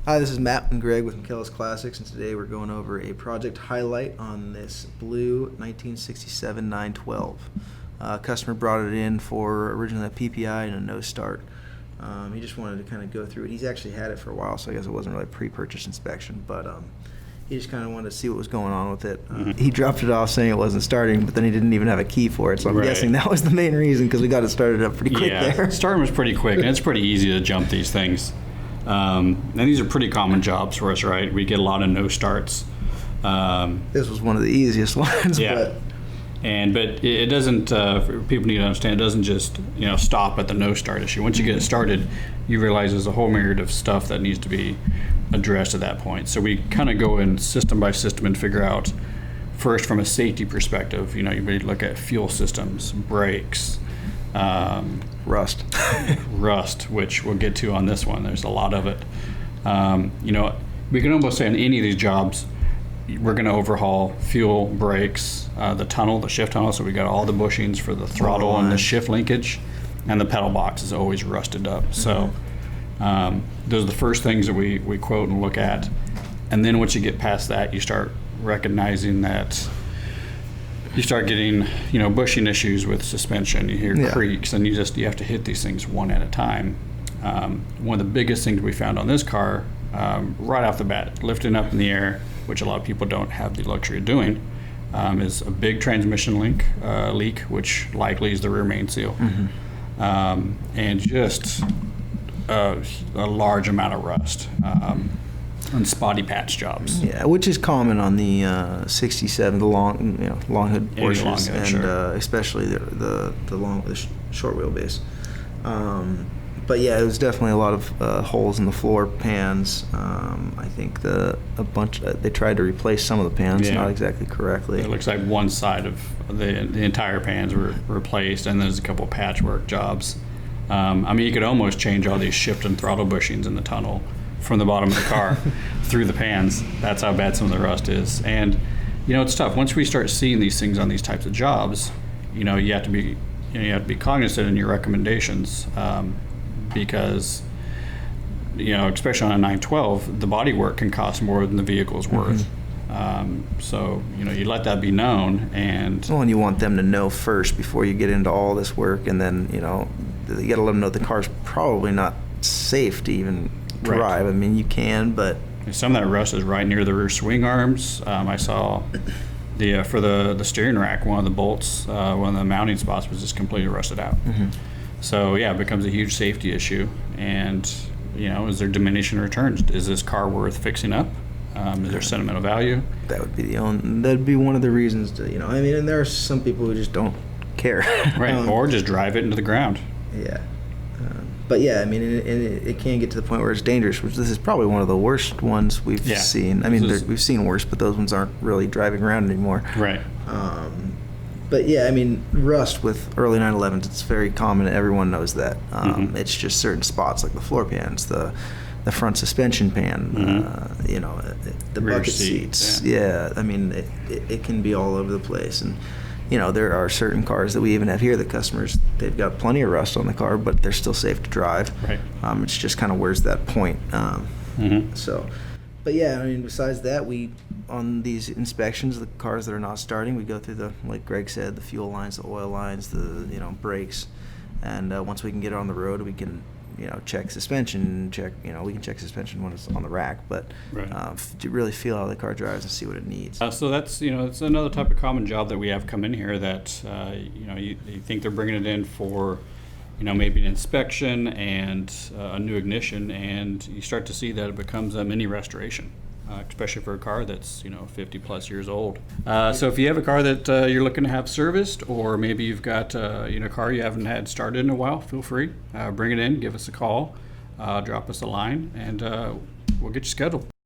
Hi, this is Matt and Greg with Makellos Classics, and today we're going over a project highlight on this blue 1967 912. Customer brought it in for originally a PPI and a no start. He just wanted to kind of go through it. He's actually had it for a while, so I guess it wasn't really a pre-purchase inspection, but he just kind of wanted to see what was going on with it. He dropped it off saying it wasn't starting, but then he didn't even have a key for it, so I'm guessing that was the main reason, because we got it started up pretty quick there. Starting was pretty quick, and it's pretty easy to jump these things. And these are pretty common jobs for us, right? We get a lot of no starts. This was one of the easiest ones. Yeah. But it doesn't, people need to understand, it doesn't just, stop at the no start issue. Once you get it started, you realize there's a whole myriad of stuff that needs to be addressed at that point. So we kind of go in system by system and figure out, first from a safety perspective, you really look at fuel systems, brakes, Rust. Rust, which we'll get to on this one. There's a lot of it. We can almost say on any of these jobs, we're going to overhaul fuel, brakes, the tunnel, the shift tunnel. So we got all the bushings for the throttle and the shift linkage, and the pedal box is always rusted up. So those are the first things that we quote and look at. And then once you get past that, you start recognizing that you start getting, bushing issues with suspension. You hear creaks, and you have to hit these things one at a time. One of the biggest things we found on this car, right off the bat, lifting up in the air, which a lot of people don't have the luxury of doing, is a big transmission leak, which likely is the rear main seal, and just a large amount of rust. On spotty patch jobs. Yeah, which is common on the 67, the long hood Porsches, and especially the short wheelbase. But yeah, it was definitely a lot of holes in the floor pans. I think they tried to replace some of the pans, not exactly correctly. It looks like one side of the entire pans were replaced, and there's a couple of patchwork jobs. You could almost change all these shift and throttle bushings in the tunnel from the bottom of the car through the pans. That's how bad some of the rust is. And it's tough. Once we start seeing these things on these types of jobs, you have to be cognizant in your recommendations, because especially on a 912, the body work can cost more than the vehicle's worth. So you let that be known, and you want them to know first before you get into all this work, and then you got to let them know the car's probably not safe to even drive. Right. You can, but some of that rust is right near the rear swing arms. I saw for the steering rack, one of the bolts, one of the mounting spots was just completely rusted out. So it becomes a huge safety issue. And is there diminishing returns? Is this car worth fixing up? Is there sentimental value? That'd be one of the reasons to and there are some people who just don't care. Right, or just drive it into the ground. Yeah. But yeah, it can get to the point where it's dangerous, which this is probably one of the worst ones we've seen. We've seen worse, but those ones aren't really driving around anymore. Right. But yeah, rust with early 911s, it's very common. Everyone knows that. It's just certain spots like the floor pans, the front suspension pan, the rear bucket seats. It can be all over the place. And there are certain cars that we even have here that customers, they've got plenty of rust on the car, but they're still safe to drive. Right. It's just kind of where's that point. So, but yeah, besides that, on these inspections, the cars that are not starting, we go through like Greg said, the fuel lines, the oil lines, the brakes, and once we can get it on the road, we can check suspension, we can check suspension when it's on the rack, but to really feel how the car drives and see what it needs. So that's it's another type of common job that we have come in here that you think they're bringing it in for maybe an inspection and a new ignition, and you start to see that it becomes a mini restoration, especially for a car that's 50 plus years old. So if you have a car that you're looking to have serviced, or maybe you've got a car you haven't had started in a while, feel free, bring it in, give us a call, drop us a line, and we'll get you scheduled.